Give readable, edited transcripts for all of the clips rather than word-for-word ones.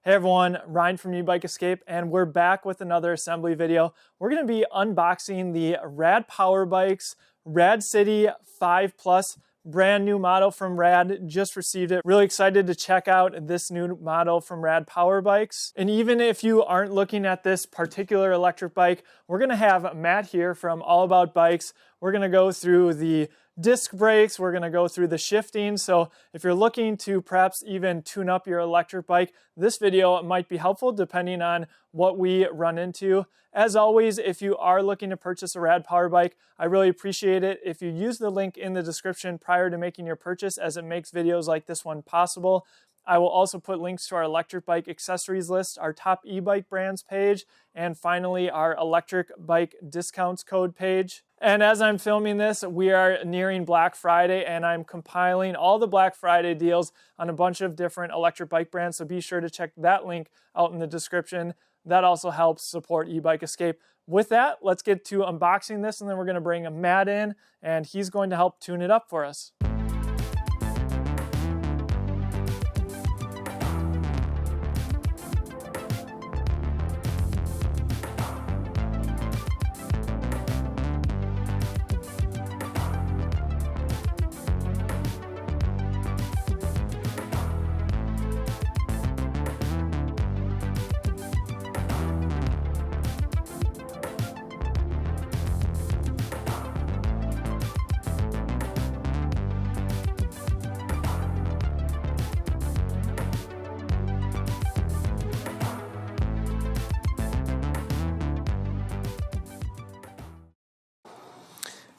Hey everyone, Ryan from Ebike Escape, and we're back with another assembly video. We're going to be unboxing the Rad Power Bikes RadCity 5 Plus, brand new model from Rad. Just received it. Really excited to check out this new model from Rad Power Bikes. And even if you aren't looking at this particular electric bike, we're going to have Matt here from All About Bikes. We're going to go through the disc brakes, we're going to go through the shifting. So if you're looking to perhaps even tune up your electric bike, this video might be helpful depending on what we run into. As always, if you are looking to purchase a Rad Power Bike, I really appreciate it if you use the link in the description prior to making your purchase, as it makes videos like this one possible. I will also put links to our electric bike accessories list, our top e-bike brands page, and finally our electric bike discounts code page. And as I'm filming this, we are nearing Black Friday, and I'm compiling all the Black Friday deals on a bunch of different electric bike brands, so be sure to check that link out in the description. That also helps support Ebike Escape. With that, let's get to unboxing this, and then we're going to bring Matt in, and he's going to help tune it up for us.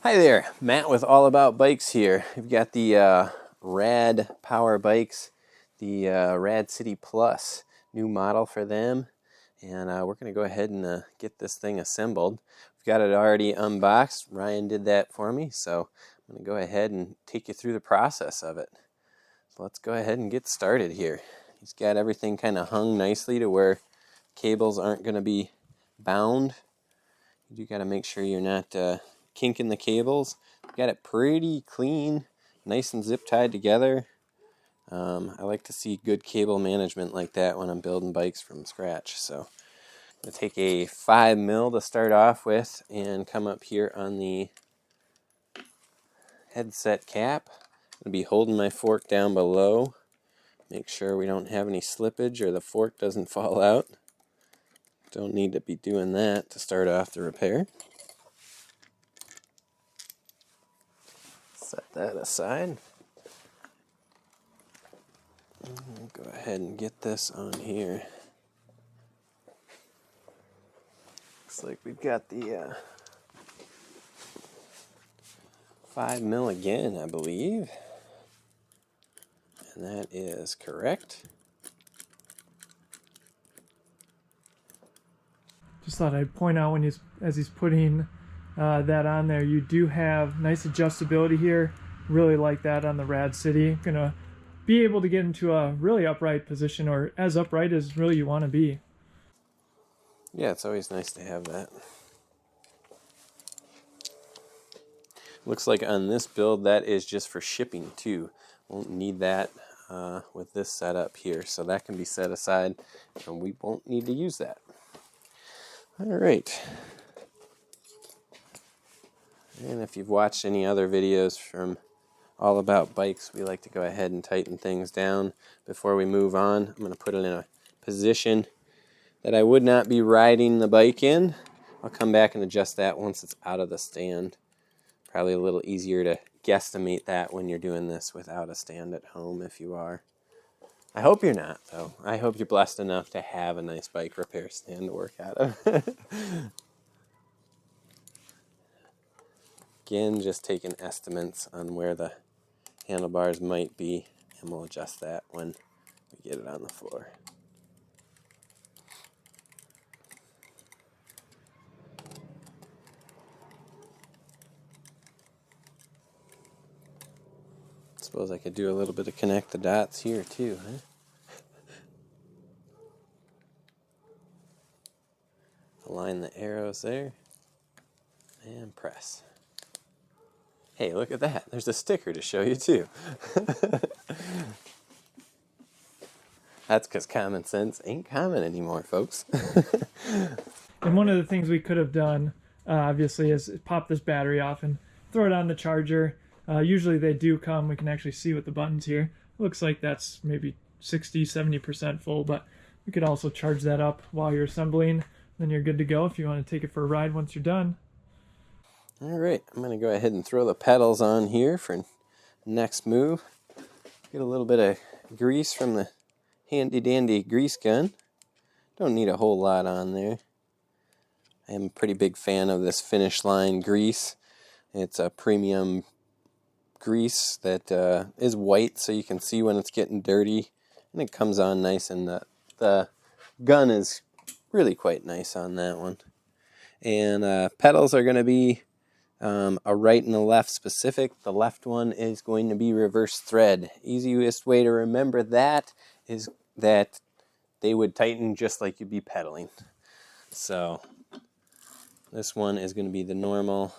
Hi there, Matt with All About Bikes here. We've got the Rad Power Bikes, the RadCity Plus, new model for them, and we're going to go ahead and get this thing assembled. We've got it already unboxed. Ryan did that for me, so I'm going to go ahead and take you through the process of it. So let's go ahead and get started here. He's got everything kind of hung nicely to where cables aren't going to be bound. You do got to make sure you're not kinking the cables. Got it pretty clean, nice and zip tied together. I like to see good cable management like that when I'm building bikes from scratch. So I'm going to take a 5mm to start off with and come up here on the headset cap. I'm going to be holding my fork down below. Make sure we don't have any slippage or the fork doesn't fall out. Don't need to be doing that to start off the repair. Set that aside. Go ahead and get this on here. Looks like we've got the 5mm again, I believe. And that is correct. Just thought I'd point out as he's putting that on there, you do have nice adjustability here. Really like that on the RadCity. Gonna be able to get into a really upright position, or as upright as really you want to be. Yeah, it's always nice to have that. Looks like on this build that is just for shipping too. Won't need that with this setup here, so that can be set aside and we won't need to use that. Alright. And if you've watched any other videos from All About Bikes, we like to go ahead and tighten things down before we move on. I'm going to put it in a position that I would not be riding the bike in. I'll come back and adjust that once it's out of the stand. Probably a little easier to guesstimate that when you're doing this without a stand at home, if you are. I hope you're not, though. I hope you're blessed enough to have a nice bike repair stand to work out of. Again, just taking estimates on where the handlebars might be, and we'll adjust that when we get it on the floor. Suppose I could do a little bit of connect the dots here too, huh? Align the arrows there and press. Hey, look at that. There's a sticker to show you too. That's because common sense ain't common anymore, folks. And one of the things we could have done, obviously, is pop this battery off and throw it on the charger. Usually they do come. We can actually see with the buttons here. Looks like that's maybe 60-70% full, but we could also charge that up while you're assembling. Then you're good to go if you want to take it for a ride once you're done. All right, I'm going to go ahead and throw the pedals on here for next move. Get a little bit of grease from the handy dandy grease gun. Don't need a whole lot on there. I am a pretty big fan of this Finish Line grease. It's a premium grease that is white, so you can see when it's getting dirty, and it comes on nice, and the gun is really quite nice on that one. And pedals are going to be a right and a left specific. The left one is going to be reverse thread. Easiest way to remember that is that they would tighten just like you'd be pedaling. So this one is going to be the normal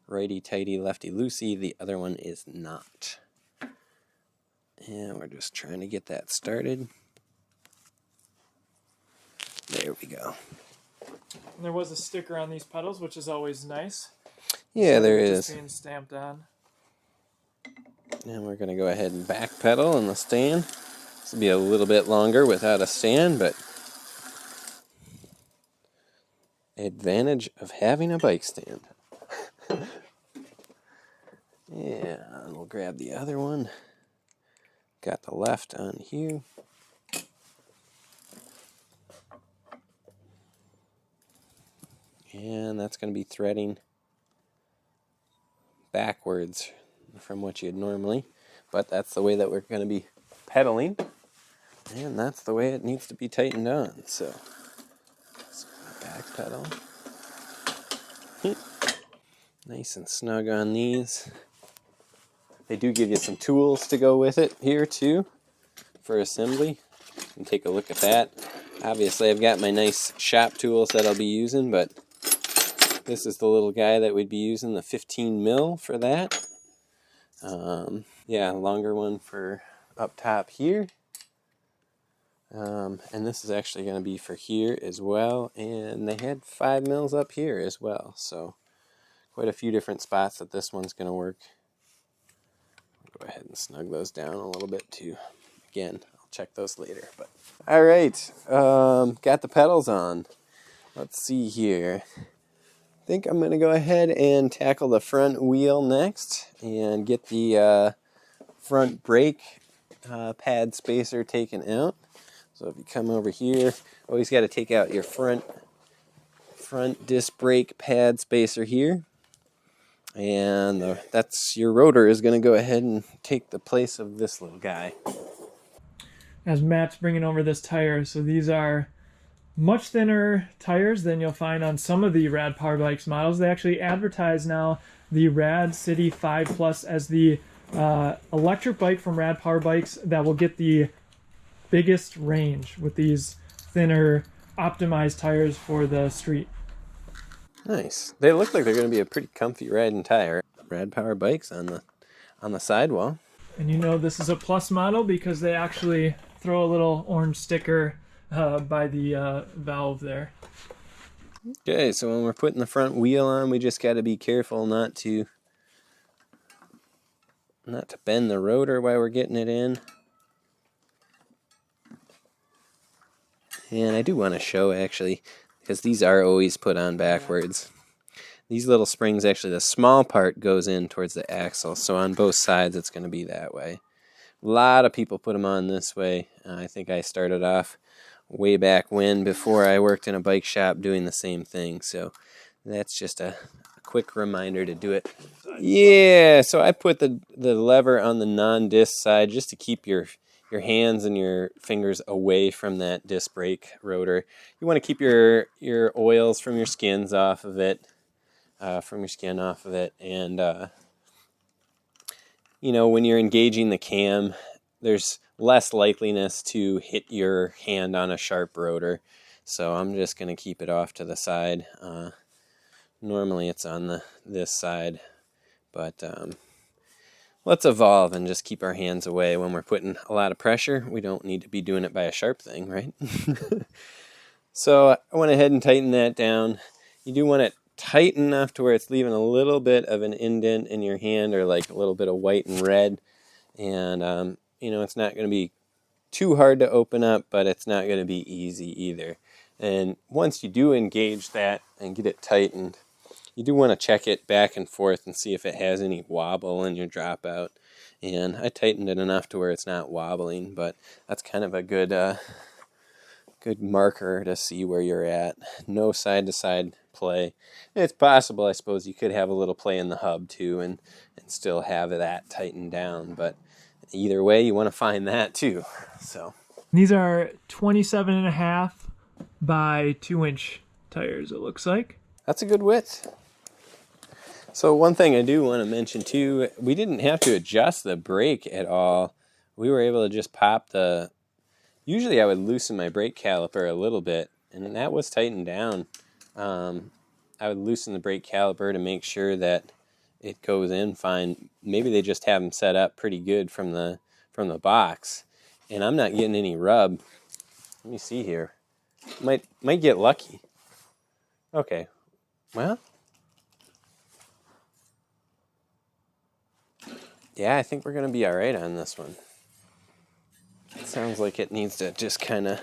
righty-tighty, lefty-loosey. The other one is not. And we're just trying to get that started. There we go. And there was a sticker on these pedals, which is always nice. Yeah, there just is. Being stamped on. And we're going to go ahead and back pedal in the stand. This will be a little bit longer without a stand, but advantage of having a bike stand. Yeah, and we'll grab the other one. Got the left on here. And that's going to be threading backwards from what you'd normally. But that's the way that we're going to be pedaling. And that's the way it needs to be tightened on. So, back pedal. Nice and snug on these. They do give you some tools to go with it here too for assembly. You can take a look at that. Obviously I've got my nice shop tools that I'll be using, but this is the little guy that we'd be using, the 15 mil for that. Yeah, longer one for up top here. And this is actually going to be for here as well. And they had 5 mils up here as well. So quite a few different spots that this one's going to work. Go ahead and snug those down a little bit too. Again, I'll check those later. But all right, got the pedals on. Let's see here. I think I'm going to go ahead and tackle the front wheel next and get the front brake pad spacer taken out. So if you come over here, always got to take out your front disc brake pad spacer here. And that's your rotor is going to go ahead and take the place of this little guy. As Matt's bringing over this tire, so these are much thinner tires than you'll find on some of the Rad Power Bikes models. They actually advertise now the RadCity 5 Plus as the electric bike from Rad Power Bikes that will get the biggest range with these thinner, optimized tires for the street. Nice. They look like they're going to be a pretty comfy riding tire. Rad Power Bikes on the sidewall. And you know this is a plus model because they actually throw a little orange sticker by the valve there. Okay, so when we're putting the front wheel on, we just got to be careful not to bend the rotor while we're getting it in. And I do want to show actually, because these are always put on backwards. These little springs, actually the small part goes in towards the axle, so on both sides it's going to be that way. A lot of people put them on this way. I think I started off way back when, before I worked in a bike shop, doing the same thing. So that's just a quick reminder to do it. Yeah, so I put the lever on the non-disc side just to keep your hands and your fingers away from that disc brake rotor. You want to keep your oils from your skins off of it, and you know, when you're engaging the cam, there's less likeliness to hit your hand on a sharp rotor. So I'm just going to keep it off to the side. Normally it's on this side, but let's evolve and just keep our hands away when we're putting a lot of pressure. We don't need to be doing it by a sharp thing, right? So I went ahead and tightened that down. You do want it tight enough to where it's leaving a little bit of an indent in your hand, or like a little bit of white and red. And, you know, it's not going to be too hard to open up, but it's not going to be easy either. And once you do engage that and get it tightened, you do want to check it back and forth and see if it has any wobble in your dropout. And I tightened it enough to where it's not wobbling, but that's kind of a good good marker to see where you're at. No side-to-side play. And it's possible, I suppose, you could have a little play in the hub too and still have that tightened down, but either way, you want to find that too. So these are 27.5 by 2-inch tires, it looks like. That's a good width. So one thing I do want to mention too, we didn't have to adjust the brake at all. We were able to just pop the... Usually I would loosen my brake caliper a little bit, and that was tightened down. I would loosen the brake caliper to make sure that it goes in fine. Maybe they just have them set up pretty good from the box, and I'm not getting any rub. Let me see here. Might get lucky. Okay, well, yeah, I think we're gonna be all right on this one. It sounds like it needs to just kind of...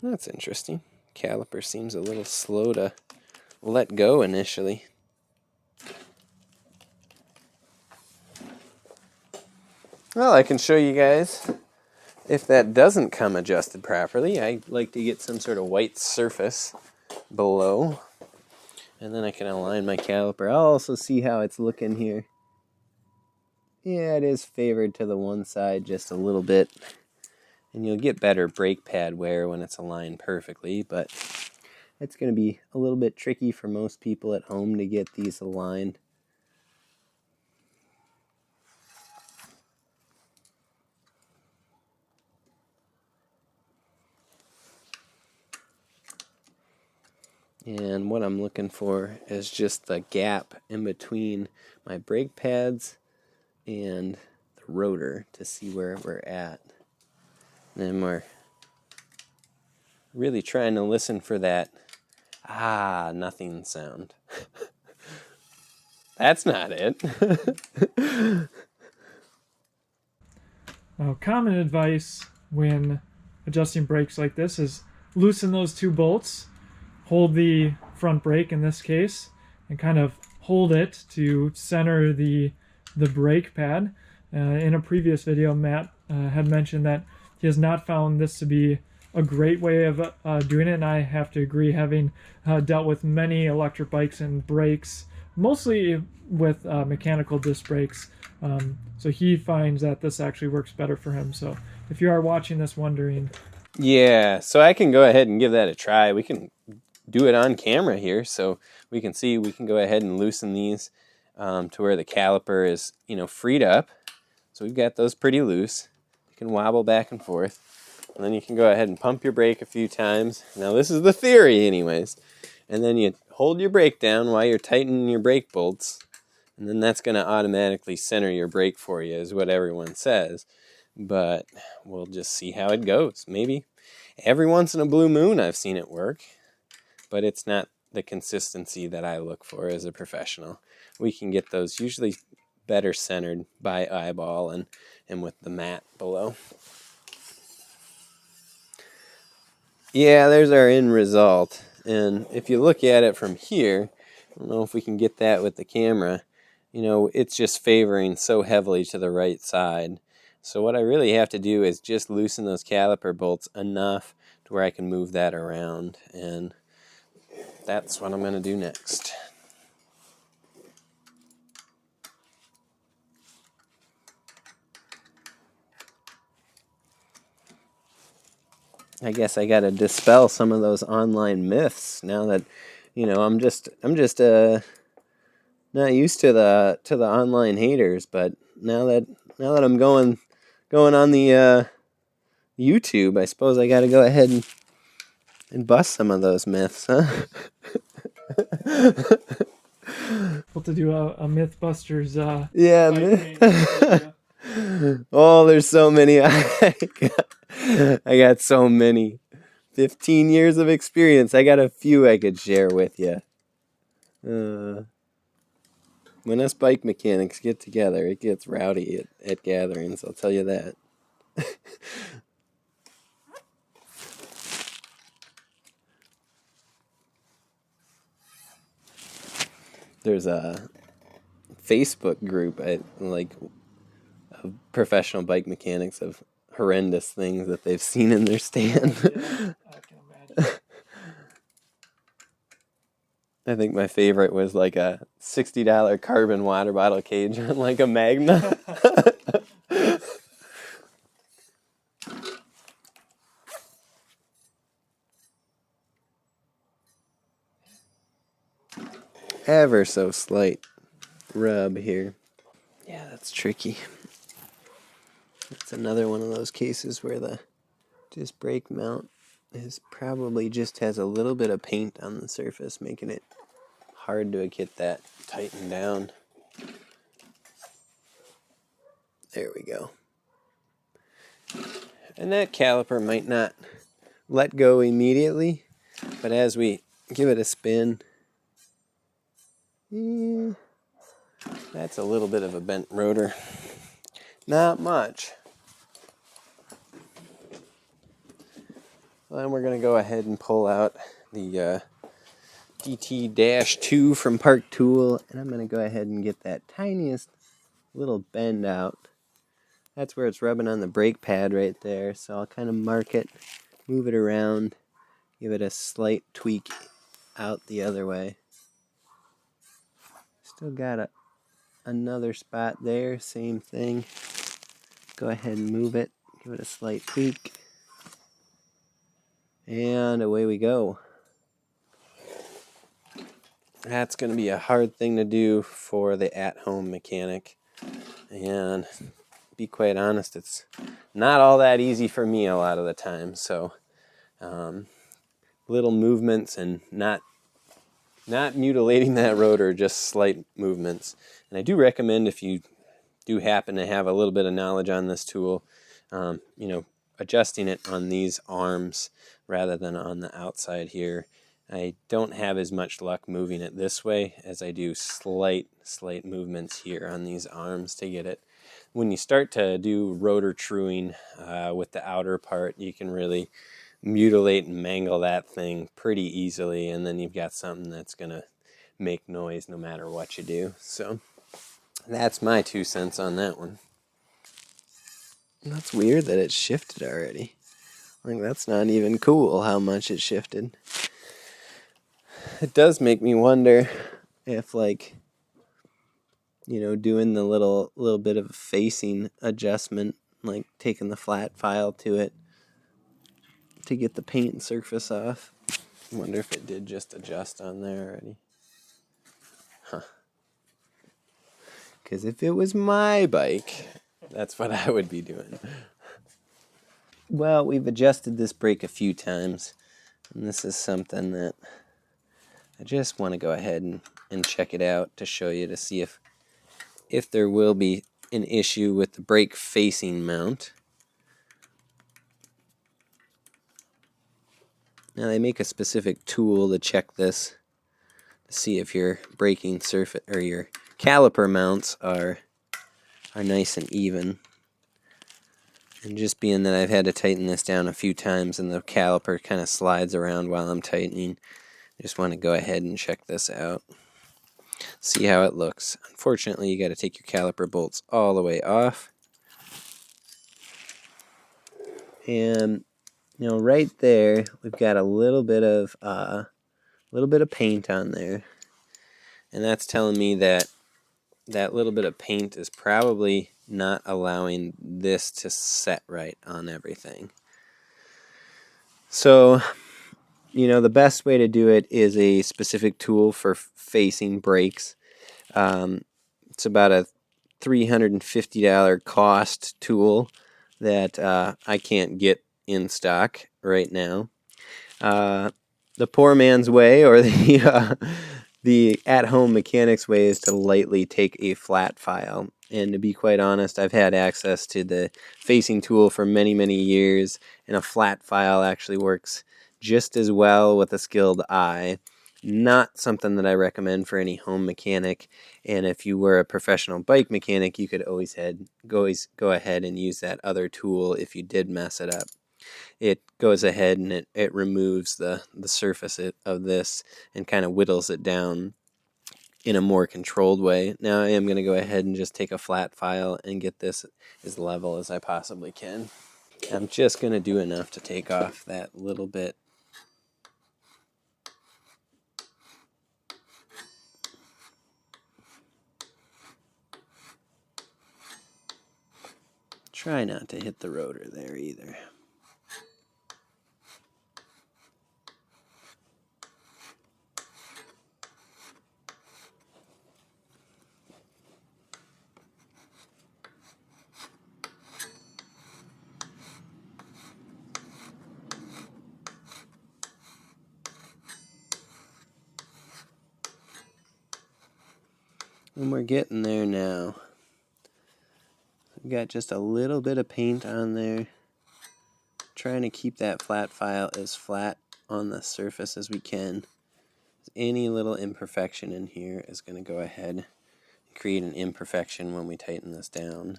That's interesting. Caliper seems a little slow to let go initially. Well, I can show you guys if that doesn't come adjusted properly. I like to get some sort of white surface below, and then I can align my caliper. I'll also see how it's looking here. Yeah, it is favored to the one side just a little bit. And you'll get better brake pad wear when it's aligned perfectly, but it's going to be a little bit tricky for most people at home to get these aligned. And what I'm looking for is just the gap in between my brake pads and the rotor to see where we're at. And we're really trying to listen for that nothing sound. That's not it. Now, common advice when adjusting brakes like this is loosen those two bolts, hold the front brake in this case, and kind of hold it to center the brake pad. In a previous video, Matt had mentioned that he has not found this to be a great way of doing it, and I have to agree, having dealt with many electric bikes and brakes, mostly with mechanical disc brakes. So he finds that this actually works better for him. So if you are watching this wondering... Yeah, so I can go ahead and give that a try. We can do it on camera here, so we can see. We can go ahead and loosen these to where the caliper is, freed up. So we've got those pretty loose. You can wobble back and forth, and then you can go ahead and pump your brake a few times. Now this is the theory anyways. And then you hold your brake down while you're tightening your brake bolts, and then that's going to automatically center your brake for you, is what everyone says. But we'll just see how it goes. Maybe every once in a blue moon I've seen it work, but it's not the consistency that I look for as a professional. We can get those usually better centered by eyeball and with the mat below. Yeah, there's our end result. And if you look at it from here, I don't know if we can get that with the camera, it's just favoring so heavily to the right side. So what I really have to do is just loosen those caliper bolts enough to where I can move that around. And that's what I'm going to do next. I guess I got to dispel some of those online myths now that, I'm just not used to the online haters, but now that I'm going on the YouTube, I suppose I got to go ahead and and bust some of those myths, huh? We'll have to do a Mythbusters. Yeah, oh, there's so many. I got so many. 15 years of experience. I got a few I could share with you. When us bike mechanics get together, it gets rowdy at gatherings, I'll tell you that. There's a Facebook group of professional bike mechanics of horrendous things that they've seen in their stand. Yeah, I can imagine. I think my favorite was like a $60 carbon water bottle cage on like a Magna. Ever so slight rub here. Yeah, that's tricky. It's another one of those cases where the disc brake mount is probably just has a little bit of paint on the surface, making it hard to get that tightened down. There we go. And that caliper might not let go immediately, but as we give it a spin, that's a little bit of a bent rotor. Not much. Well, then we're going to go ahead and pull out the DT-2 from Park Tool, and I'm going to go ahead and get that tiniest little bend out. That's where it's rubbing on the brake pad right there, so I'll kind of mark it, move it around, give it a slight tweak out the other way. Still got another spot there, same thing. Go ahead and move it, give it a slight tweak, and away we go. That's going to be a hard thing to do for the at-home mechanic, and to be quite honest, it's not all that easy for me a lot of the time. So little movements and not mutilating that rotor, just slight movements. And I do recommend, if you do happen to have a little bit of knowledge on this tool, adjusting it on these arms rather than on the outside here. I don't have as much luck moving it this way as I do slight movements here on these arms to get it. When you start to do rotor truing with the outer part, you can really mutilate and mangle that thing pretty easily, and then you've got something that's going to make noise no matter what you do. So that's my 2 cents on that one. That's weird that it shifted already. Like, that's not even cool how much it shifted. It does make me wonder if, doing the little bit of a facing adjustment, like taking the flat file to it to get the paint surface off. I wonder if it did just adjust on there already. Huh. Because if it was my bike, that's what I would be doing. Well, we've adjusted this brake a few times, and this is something that I just want to go ahead and check it out to show you, to see if there will be an issue with the brake facing mount. Now, they make a specific tool to check this, to see if your braking surface or your caliper mounts are nice and even. And just being that I've had to tighten this down a few times and the caliper kind of slides around while I'm tightening, I just want to go ahead and check this out. See how it looks. Unfortunately, you got to take your caliper bolts all the way off. And right there, we've got a little bit of paint on there, and that's telling me that little bit of paint is probably not allowing this to set right on everything. So, the best way to do it is a specific tool for facing brakes. It's about a $350 cost tool that I can't get in stock right now. The poor man's way, or the at-home mechanic's way, is to lightly take a flat file. And to be quite honest, I've had access to the facing tool for many, many years, and a flat file actually works just as well with a skilled eye. Not something that I recommend for any home mechanic. And if you were a professional bike mechanic, you could always go ahead and use that other tool if you did mess it up. It goes ahead and it removes the surface of this and kind of whittles it down in a more controlled way. Now I am going to go ahead and just take a flat file and get this as level as I possibly can. I'm just going to do enough to take off that little bit. Try not to hit the rotor there either. And we're getting there now. We've got just a little bit of paint on there. Trying to keep that flat file as flat on the surface as we can. Any little imperfection in here is going to go ahead and create an imperfection when we tighten this down.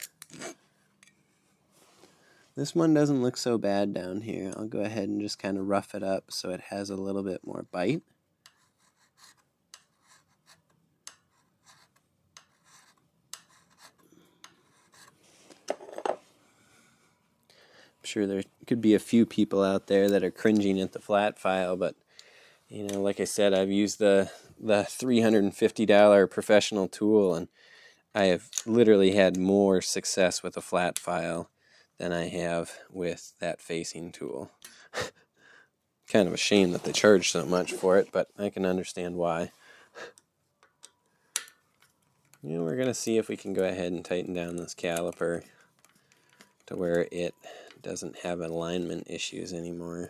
This one doesn't look so bad down here. I'll go ahead and just kind of rough it up so it has a little bit more bite. I'm sure there could be a few people out there that are cringing at the flat file, but you know, like I said, I've used the $350 professional tool, and I have literally had more success with a flat file than I have with that facing tool. Kind of a shame that they charge so much for it, but I can understand why. You know, we're going to see if we can go ahead and tighten down this caliper to where it doesn't have alignment issues anymore.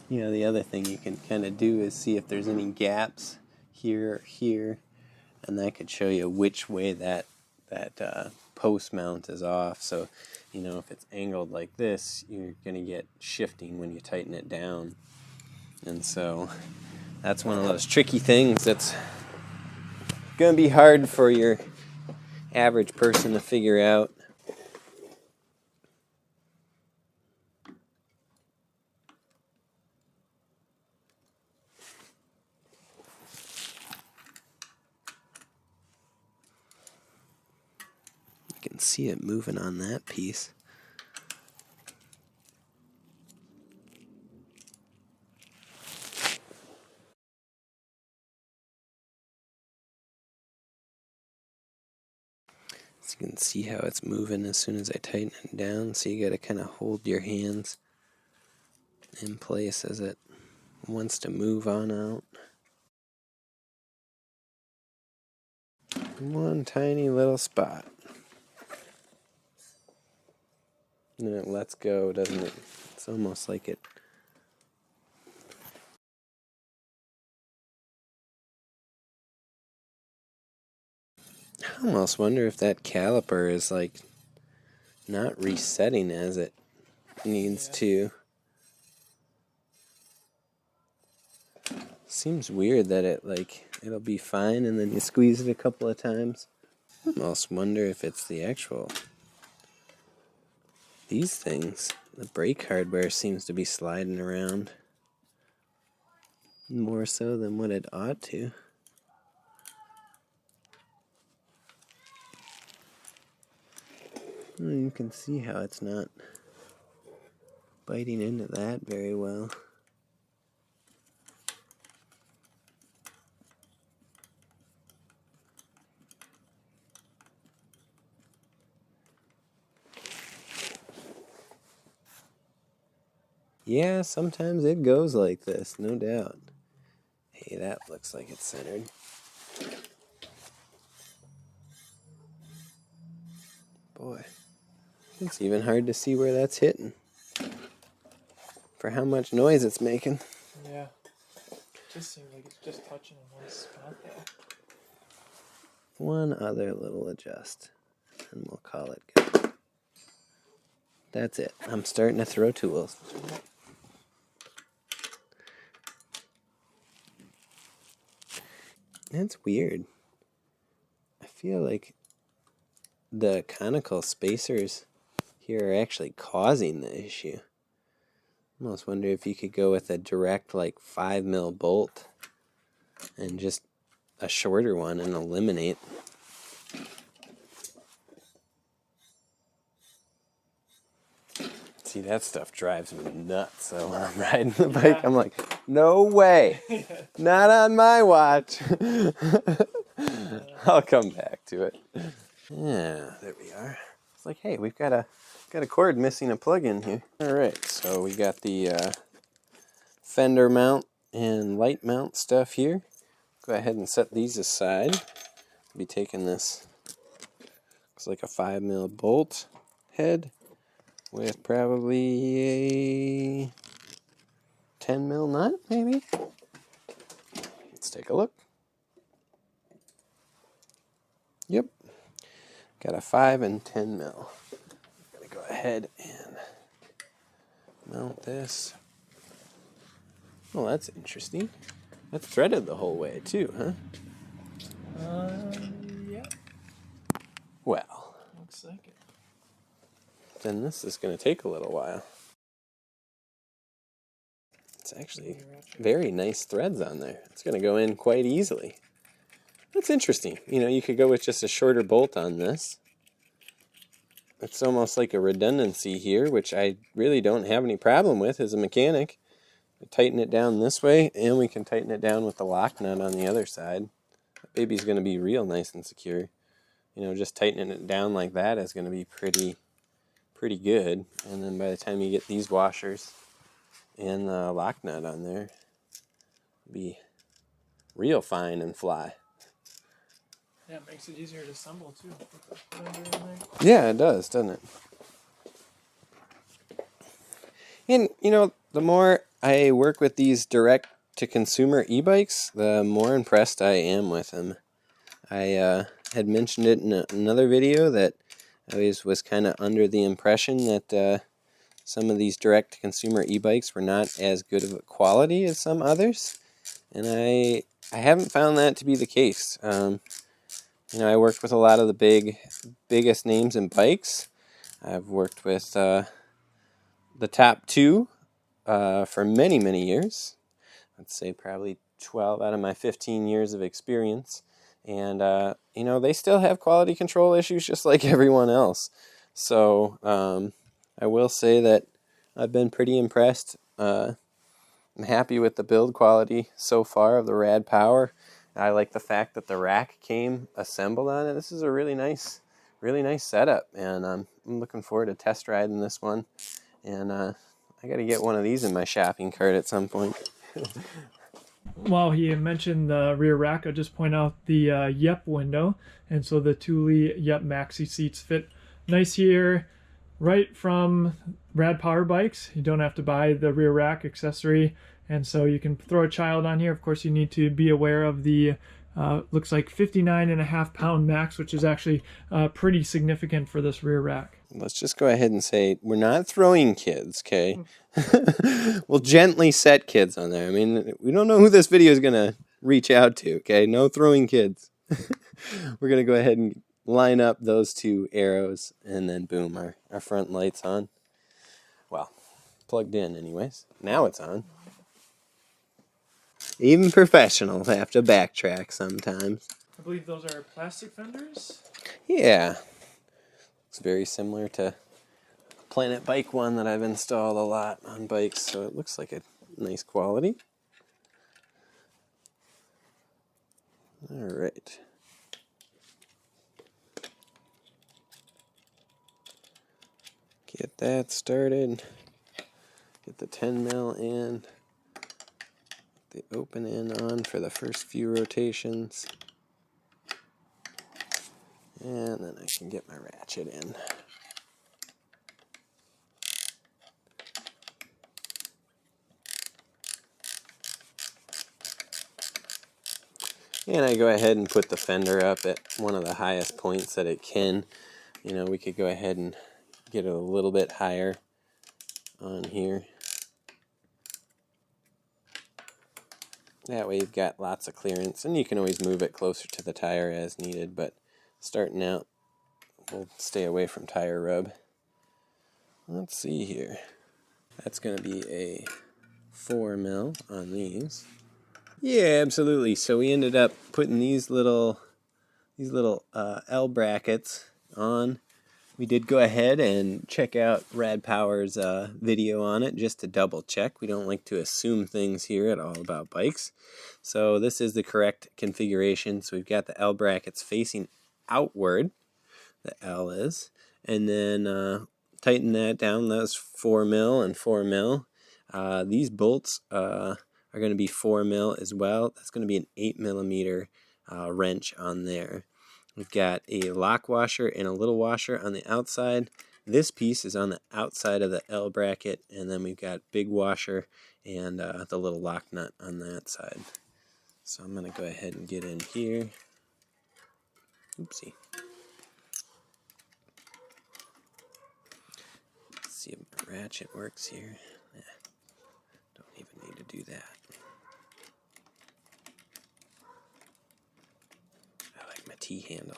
You know, the other thing you can kind of do is see if there's any gaps here or here, and that could show you which way that post mount is off. So, you know, if it's angled like this, you're going to get shifting when you tighten it down. And so that's one of those tricky things that's going to be hard for your average person to figure out. You can see it moving on that piece. So you can see how it's moving as soon as I tighten it down. So you got to kind of hold your hands in place as it wants to move on out. One tiny little spot. And then it lets go, doesn't it? It's almost like it. I almost wonder if that caliper is like not resetting as it needs to. Seems weird that it'll be fine and then you squeeze it a couple of times. I almost wonder if it's the actual these things. The brake hardware seems to be sliding around more so than what it ought to. Well, you can see how it's not biting into that very well. Yeah, sometimes it goes like this, no doubt. Hey, that looks like it's centered. Boy, it's even hard to see where that's hitting for how much noise it's making. Yeah. Just seems like it's just touching in one spot though. One other little adjust, and we'll call it good. That's it. I'm starting to throw tools. That's weird. I feel like the conical spacers here are actually causing the issue. I almost wonder if you could go with a direct like 5mm bolt and just a shorter one and eliminate. See, that stuff drives me nuts. So when I'm riding the bike, I'm like, no way, not on my watch. I'll come back to it. Yeah, there we are. It's like, hey, we've got a cord missing a plug-in here. All right, so we got the fender mount and light mount stuff here. Go ahead and set these aside. I'll be taking this, looks like a 5mm bolt head with probably a 10mm nut, maybe. Let's take a look. Yep, got a 5 and 10mm. Gonna go ahead and mount this. Oh, that's interesting. That's threaded the whole way too, huh? Yeah. Well, Looks like it. then this is going to take a little while. It's actually very nice threads on there. It's going to go in quite easily. That's interesting. You know, you could go with just a shorter bolt on this. It's almost like a redundancy here, which I really don't have any problem with as a mechanic. We tighten it down this way, and we can tighten it down with the lock nut on the other side. That baby's going to be real nice and secure. You know, just tightening it down like that is going to be pretty good. And then by the time you get these washers and the lock nut on there, it'll be real fine and fly. Yeah, it makes it easier to assemble too. With the fender in there. Yeah, it does, doesn't it? And, you know, the more I work with these direct-to-consumer e-bikes, the more impressed I am with them. I had mentioned it in another video that I always was kind of under the impression that some of these direct-to-consumer e-bikes were not as good of a quality as some others. And I haven't found that to be the case. You know, I worked with a lot of the biggest names in bikes. I've worked with the top two for many, many years. I'd say probably 12 out of my 15 years of experience. And, you know, they still have quality control issues just like everyone else. So I will say that I've been pretty impressed. I'm happy with the build quality so far of the Rad Power. I like the fact that the rack came assembled on it. This is a really nice setup, and I'm looking forward to test riding this one. And I got to get one of these in my shopping cart at some point. While he mentioned the rear rack, I'll just point out the Yep window. And so the Thule Yep Maxi seats fit nice here, right from Rad Power Bikes. You don't have to buy the rear rack accessory. And so you can throw a child on here. Of course, you need to be aware of the, looks like 59.5-pound max, which is actually pretty significant for this rear rack. Let's just go ahead and say we're not throwing kids, okay? We'll gently set kids on there. I mean, we don't know who this video is going to reach out to, okay? No throwing kids. We're going to go ahead and line up those two arrows, and then boom, our front light's on. Well, plugged in anyways. Now it's on. Even professionals have to backtrack sometimes. I believe those are plastic fenders. Yeah. It's very similar to Planet Bike one that I've installed a lot on bikes, so it looks like a nice quality. All right. Get that started. Get the 10 mil in, the open end on for the first few rotations, and then I can get my ratchet in. And I go ahead and put the fender up at one of the highest points that it can. You know, we could go ahead and get it a little bit higher on here. That way you've got lots of clearance, and you can always move it closer to the tire as needed, but starting out, we'll stay away from tire rub. Let's see here. That's going to be a 4 mil on these. Yeah, absolutely. So we ended up putting these little L brackets on. We did go ahead and check out Rad Power's video on it just to double check. We don't like to assume things here at All About Bikes. So this is the correct configuration. So we've got the L brackets facing outward, the L is, and then tighten that down. That's 4 mil and 4 mil. These bolts are going to be 4 mil as well. That's going to be an 8 millimeter wrench on there. We've got a lock washer and a little washer on the outside. This piece is on the outside of the L bracket, and then we've got big washer and the little lock nut on that side. So I'm going to go ahead and get in here. Oopsie. Let's see if my ratchet works here. Don't even need to do that. I like my T-handle.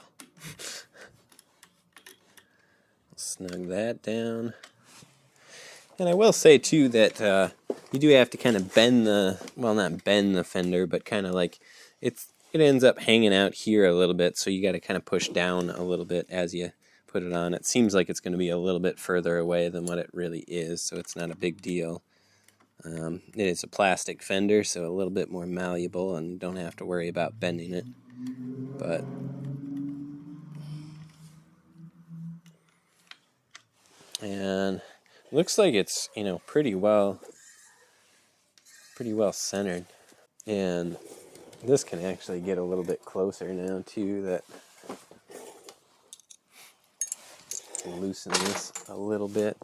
Snug that down. And I will say too that you do have to kind of bend the, well, not bend the fender, but kind of like it ends up hanging out here a little bit, so you got to kind of push down a little bit as you put it on. It seems like it's going to be a little bit further away than what it really is, so it's not a big deal. It is a plastic fender, so a little bit more malleable, and you don't have to worry about bending it. But and looks like it's, you know, pretty well centered. And this can actually get a little bit closer now too. That can loosen this a little bit.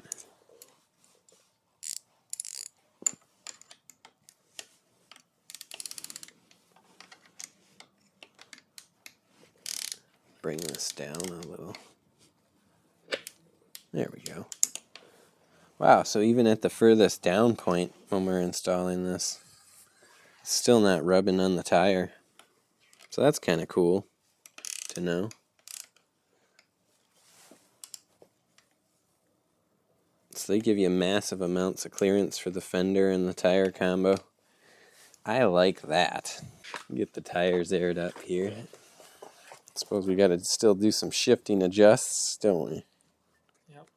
Bring this down a little. There we go. Wow, so even at the furthest down point when we're installing this, it's still not rubbing on the tire. So that's kind of cool to know. So they give you massive amounts of clearance for the fender and the tire combo. I like that. Get the tires aired up here. I suppose we got to still do some shifting adjusts, don't we? Yep.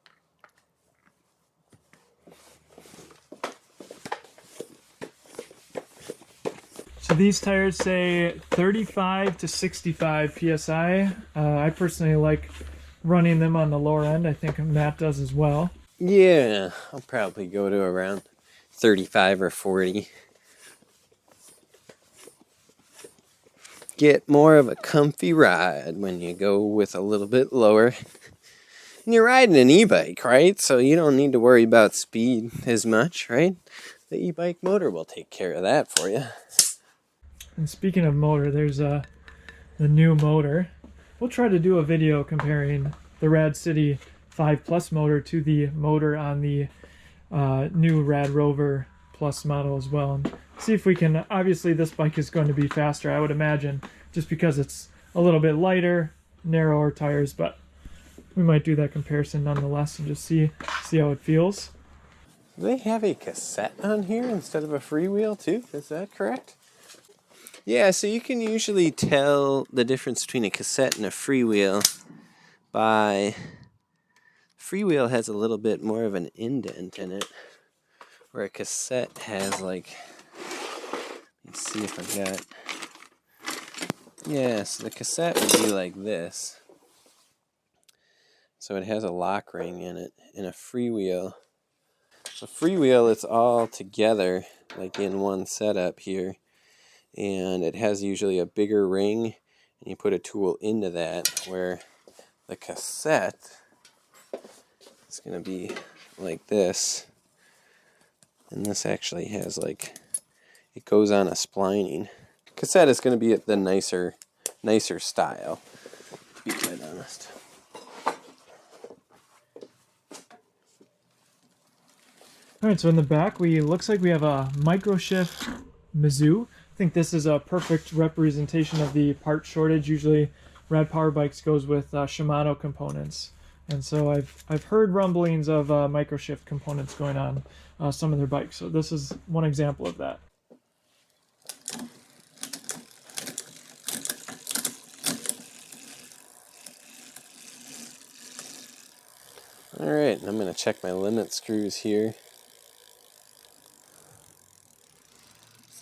So these tires say 35 to 65 PSI. I personally like running them on the lower end. I think Matt does as well. Yeah, I'll probably go to around 35 or 40. Get more of a comfy ride when you go with a little bit lower. And you're riding an e-bike, right? So you don't need to worry about speed as much, right? The e-bike motor will take care of that for you. And speaking of motor, there's the new motor. We'll try to do a video comparing the RadCity 5 Plus motor to the motor on the new Rad Rover Plus model as well, and see if we can. Obviously this bike is going to be faster, I would imagine, just because it's a little bit lighter, narrower tires, but we might do that comparison nonetheless and just see how it feels. Do they have a cassette on here instead of a freewheel too? Is that correct? Yeah, so you can usually tell the difference between a cassette and a freewheel by freewheel has a little bit more of an indent in it, where a cassette has like, let's see if I got, yeah, so the cassette would be like this. So it has a lock ring in it. In a freewheel, The freewheel, it's all together like in one setup here, and it has usually a bigger ring, and you put a tool into that, where the cassette is going to be like this, and this actually has like, it goes on a splining. Cassette is going to be the nicer style, to be quite honest. All right, so in the back, looks like we have a Microshift Mizzou. I think this is a perfect representation of the part shortage. Usually, Rad Power Bikes goes with Shimano components, and so I've heard rumblings of Microshift components going on some of their bikes. So this is one example of that. All right, I'm going to check my limit screws here.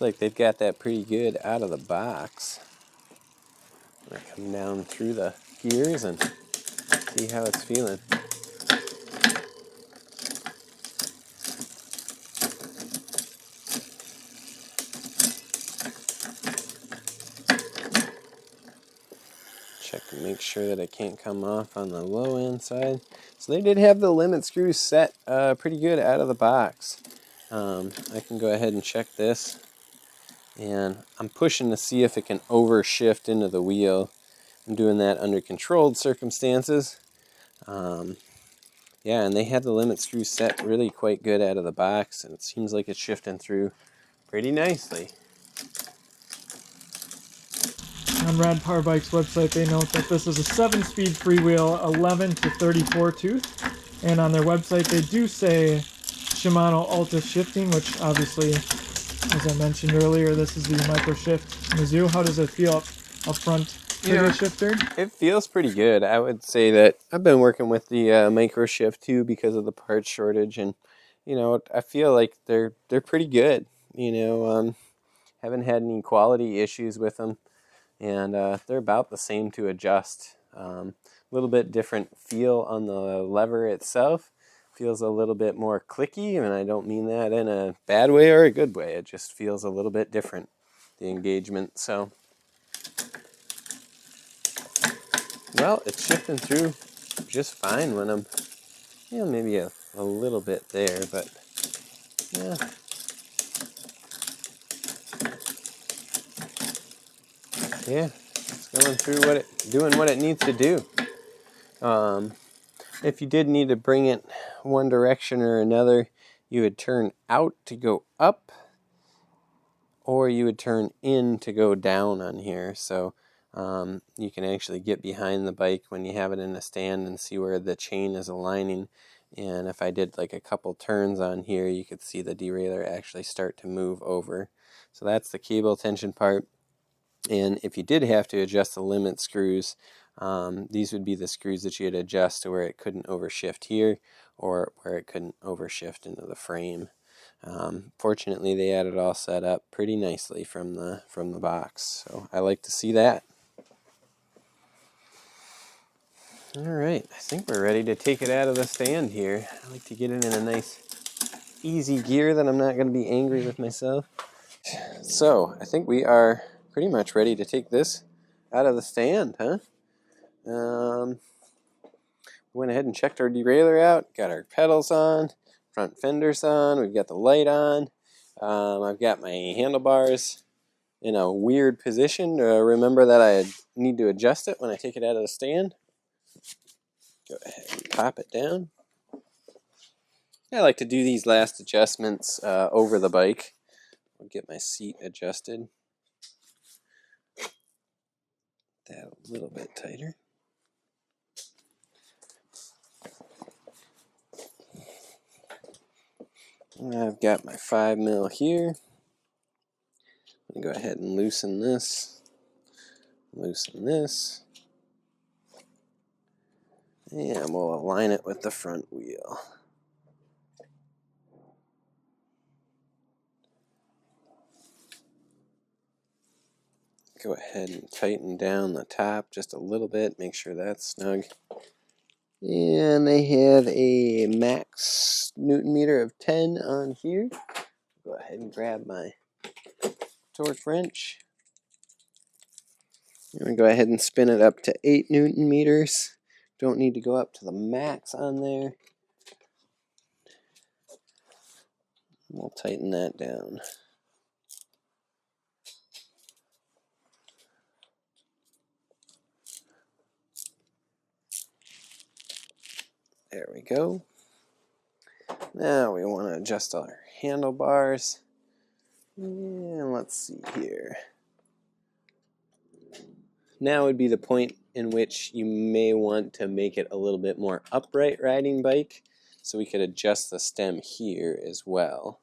Looks like they've got that pretty good out of the box. I'm going to come down through the gears and see how it's feeling. Check and make sure that it can't come off on the low end side. So they did have the limit screws set pretty good out of the box. I can go ahead and check this, and I'm pushing to see if it can overshift into the wheel. I'm doing that under controlled circumstances. Yeah, and they had the limit screw set really quite good out of the box, and it seems like it's shifting through pretty nicely. On Rad Power Bike's website, they note that this is a 7-speed freewheel, 11 to 34 tooth. And on their website, they do say Shimano Alta shifting, which obviously, as I mentioned earlier, this is the Microshift Mizzou. How does it feel up front for the shifter? It feels pretty good. I would say that I've been working with the Microshift too because of the parts shortage, and I feel like they're pretty good. Haven't had any quality issues with them. And they're about the same to adjust. A little bit different feel on the lever itself. Feels a little bit more clicky, and I don't mean that in a bad way or a good way. It just feels a little bit different, the engagement. So, well, it's shifting through just fine when I'm, maybe a little bit there, but yeah. Yeah, it's going through doing what it needs to do. If you did need to bring it one direction or another, you would turn out to go up, or you would turn in to go down on here. So you can actually get behind the bike when you have it in a stand and see where the chain is aligning. And if I did like a couple turns on here, you could see the derailleur actually start to move over. So that's the cable tension part. And if you did have to adjust the limit screws, these would be the screws that you'd adjust to where it couldn't overshift here, or where it couldn't overshift into the frame. Fortunately, they had it all set up pretty nicely from the box, so I like to see that. All right, I think we're ready to take it out of the stand here. I like to get it in a nice, easy gear that I'm not going to be angry with myself. So I think we are pretty much ready to take this out of the stand, huh? Went ahead and checked our derailleur out, got our pedals on, front fenders on, we've got the light on. I've got my handlebars in a weird position to remember that I need to adjust it when I take it out of the stand. Go ahead and pop it down. I like to do these last adjustments over the bike. I'll get my seat adjusted. That a little bit tighter. I've got my 5mm here. I'm going to go ahead and loosen this, and we'll align it with the front wheel. Go ahead and tighten down the top just a little bit, make sure that's snug. And they have a max Newton meter of 10 on here. Go ahead and grab my torque wrench. I'm going to go ahead and spin it up to 8 Newton meters. Don't need to go up to the max on there. We'll tighten that down. There we go. Now we want to adjust our handlebars. And let's see here. Now would be the point in which you may want to make it a little bit more upright riding bike. So we could adjust the stem here as well.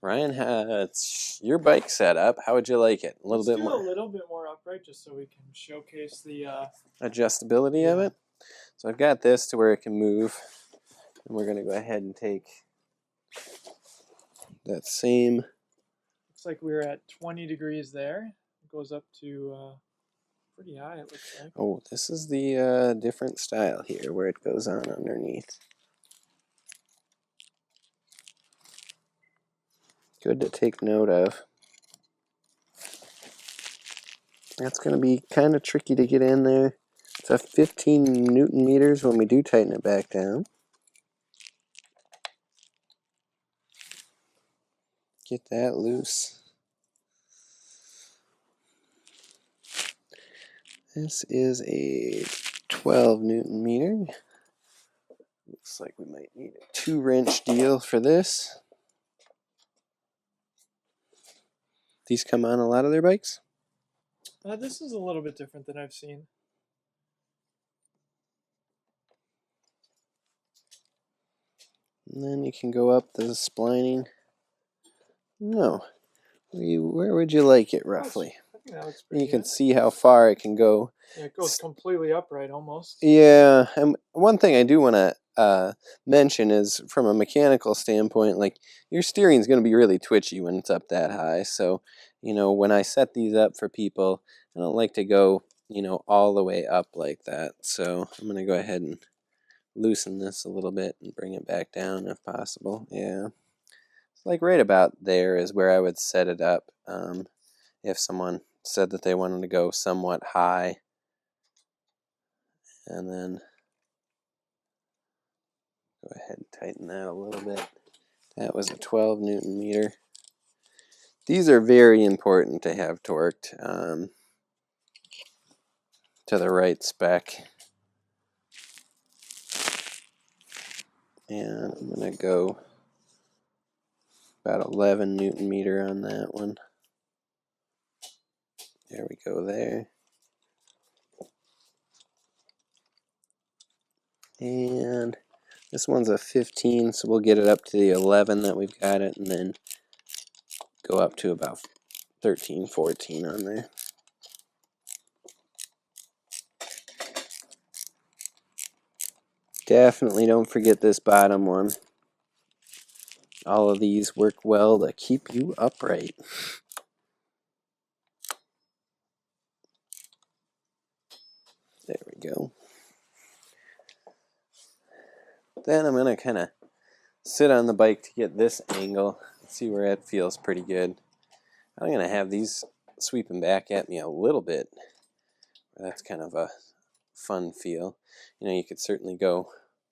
Ryan, it's your bike setup. How would you like it? A little bit more. A little bit more upright, just so we can showcase the adjustability of it. So I've got this to where it can move, and we're going to go ahead and take that same. Looks like we're at 20 degrees there. It goes up to pretty high, it looks like. Oh, this is the different style here where it goes on underneath. Good to take note of. That's going to be kind of tricky to get in there. It's a 15 Newton meters when we do tighten it back down. Get that loose. This is a 12 Newton meter. Looks like we might need a 2-wrench deal for this. These come on a lot of their bikes? This is a little bit different than I've seen. And then you can go up the splining. No. Where would you like it roughly? I think that looks pretty You can good. see how far it can go. Yeah, it goes completely upright almost. Yeah, and one thing I do want to mention is from a mechanical standpoint, like your steering is going to be really twitchy when it's up that high. So, you know, when I set these up for people, I don't like to go, you know, all the way up like that. So I'm going to go ahead and loosen this a little bit and bring it back down if possible. Yeah. Like right about there is where I would set it up if someone said that they wanted to go somewhat high. And then go ahead and tighten that a little bit. That was a 12 Newton meter. These are very important to have torqued to the right spec. And I'm going to go about 11 Newton meter on that one. There we go there. And this one's a 15, so we'll get it up to the 11 that we've got it, and then go up to about 13, 14 on there. Definitely don't forget this bottom one. All of these work well to keep you upright. There we go. Then I'm going to kind of sit on the bike to get this angle, see where it feels pretty good. I'm going to have these sweeping back at me a little bit. That's kind of a fun feel. You know, you could certainly go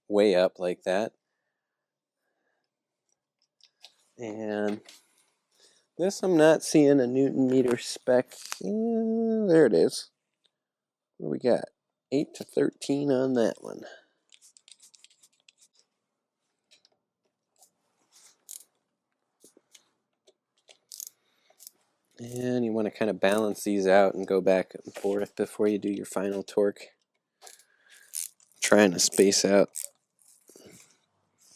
way up like that. And this I'm not seeing a Newton meter spec. There it is. What do we got? 8 to 13 on that one. And you want to kind of balance these out and go back and forth before you do your final torque. Trying to space out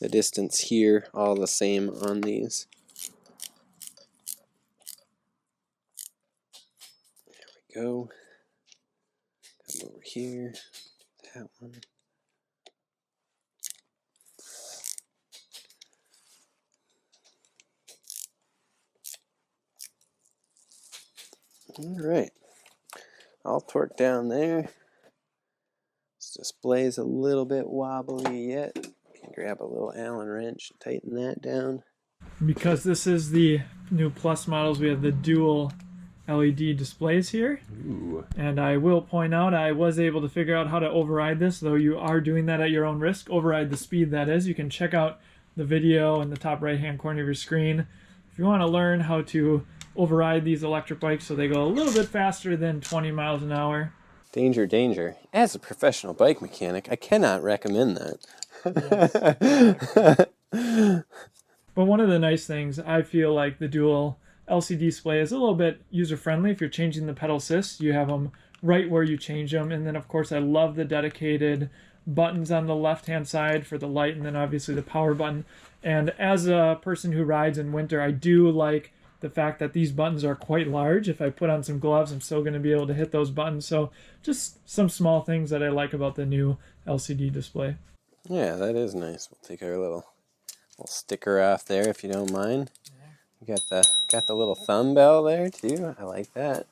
the distance here all the same on these. There we go. Come over here. That one. All right. I'll torque down there. Let's display's a little bit wobbly yet. Can grab a little Allen wrench and tighten that down. Because this is the new Plus models, we have the dual LED displays here. Ooh. And I will point out, I was able to figure out how to override this, though you are doing that at your own risk. Override the speed, that is. You can check out the video in the top right-hand corner of your screen. If you want to learn how to override these electric bikes so they go a little bit faster than 20 miles an hour. Danger, danger. As a professional bike mechanic, I cannot recommend that. Yes. But one of the nice things, I feel like the dual LCD display is a little bit user-friendly. If you're changing the pedal assists, you have them right where you change them. And then, of course, I love the dedicated buttons on the left-hand side for the light, and then obviously the power button. And as a person who rides in winter, I do like the fact that these buttons are quite large. If I put on some gloves, I'm still going to be able to hit those buttons. So just some small things that I like about the new LCD display. Yeah, that is nice. We'll take our little sticker off there if you don't mind. You got the little thumb bell there too. I like that.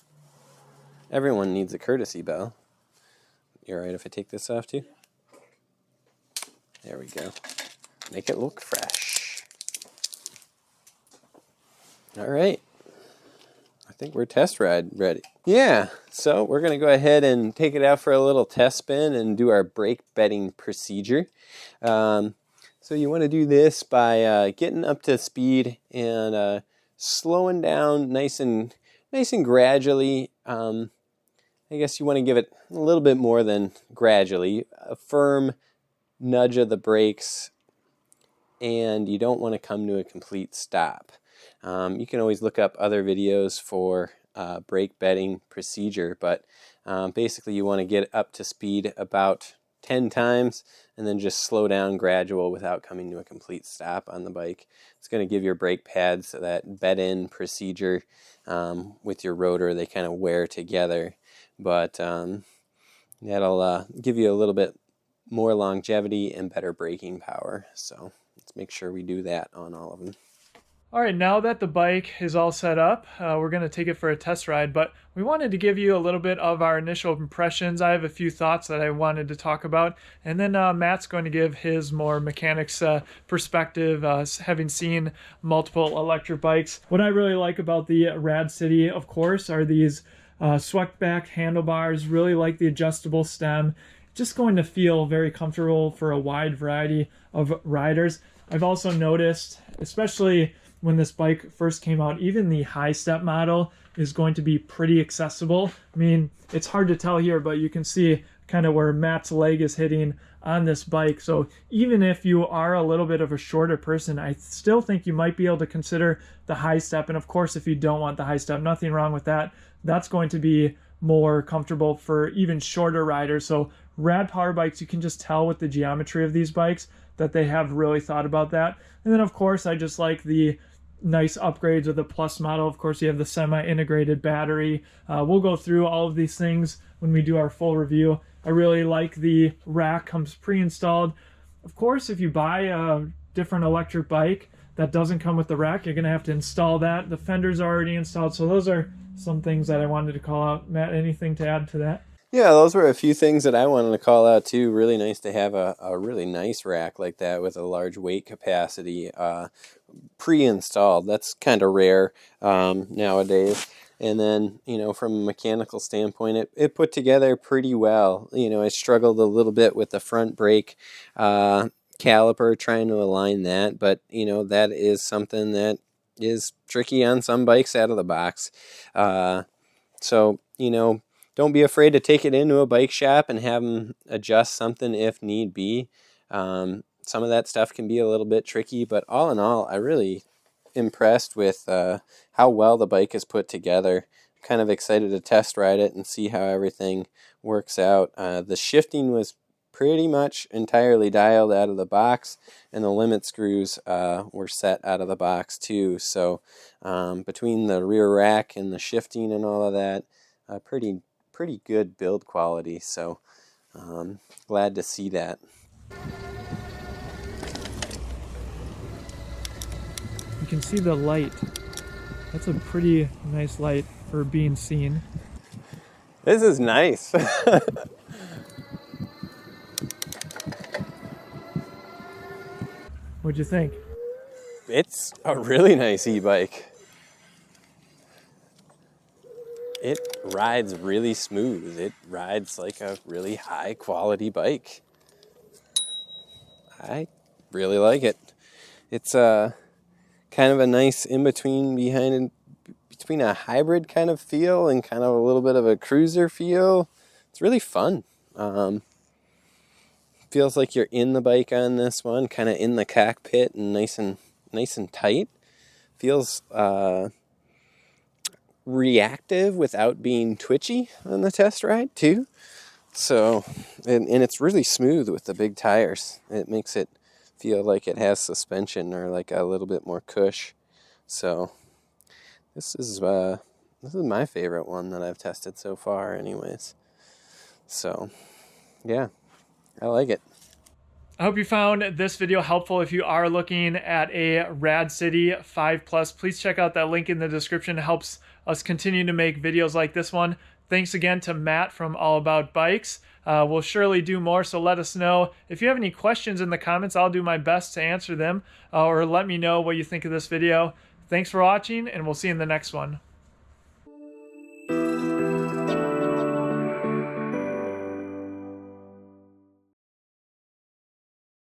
Everyone needs a courtesy bell. You alright if I take this off too? There we go. Make it look fresh. Alright. I think we're test ride ready. Yeah, so we're going to go ahead and take it out for a little test spin and do our brake bedding procedure. So you want to do this by getting up to speed and slowing down nice and gradually. I guess you want to give it a little bit more than gradually. A firm nudge of the brakes, and you don't want to come to a complete stop. You can always look up other videos for brake bedding procedure, but basically you want to get up to speed about 10 times and then just slow down gradual without coming to a complete stop on the bike. It's going to give your brake pads that bed-in procedure with your rotor. They kind of wear together, but that'll give you a little bit more longevity and better braking power. So let's make sure we do that on all of them. All right, now that the bike is all set up, we're going to take it for a test ride, but we wanted to give you a little bit of our initial impressions. I have a few thoughts that I wanted to talk about, and then Matt's going to give his more mechanics perspective, having seen multiple electric bikes. What I really like about the RadCity, of course, are these swept back handlebars. Really like the adjustable stem. Just going to feel very comfortable for a wide variety of riders. I've also noticed, especially when this bike first came out, even the high step model is going to be pretty accessible. I mean, it's hard to tell here, but you can see kind of where Matt's leg is hitting on this bike. So even if you are a little bit of a shorter person, I still think you might be able to consider the high step. And of course, if you don't want the high step, nothing wrong with that. That's going to be more comfortable for even shorter riders. So Rad Power Bikes, you can just tell with the geometry of these bikes that they have really thought about that. And then of course, I just like the nice upgrades with the Plus model. Of course, you have the semi-integrated battery. We'll go through all of these things when we do our full review. I really like the rack, comes pre-installed. Of course, if you buy a different electric bike that doesn't come with the rack, you're going to have to install that. The Fender's already installed, so those are some things that I wanted to call out. Matt, anything to add to that? Yeah, those were a few things that I wanted to call out too. Really nice to have a really nice rack like that with a large weight capacity pre-installed. That's kind of rare nowadays. And then, you know, from a mechanical standpoint, it put together pretty well. You know, I struggled a little bit with the front brake caliper, trying to align that, but, you know, that is something that is tricky on some bikes out of the box. So, you know, don't be afraid to take it into a bike shop and have them adjust something if need be. Some of that stuff can be a little bit tricky, but all in all, I really impressed with how well the bike is put together. Kind of excited to test ride it and see how everything works out. The shifting was pretty much entirely dialed out of the box, and the limit screws were set out of the box too. So between the rear rack and the shifting and all of that, pretty good build quality. So glad to see that. You can see the light. That's a pretty nice light for being seen. This is nice. What'd you think? It's a really nice e-bike. It rides really smooth. It rides like a really high quality bike. I really like it. It's kind of a nice in-between between a hybrid kind of feel and kind of a little bit of a cruiser feel. It's really fun. Feels like you're in the bike on this one, kind of in the cockpit and nice and tight. Feels reactive without being twitchy on the test ride too. So, and it's really smooth with the big tires. It makes it feel like it has suspension or like a little bit more cush. So, this is my favorite one that I've tested so far anyways. So, yeah, I like it. I hope you found this video helpful. If you are looking at a RadCity 5 Plus, please check out that link in the description. It helps us continue to make videos like this one. Thanks again to Matt from All About Bikes. We'll surely do more, so let us know. If you have any questions in the comments, I'll do my best to answer them, or let me know what you think of this video. Thanks for watching, and we'll see you in the next one.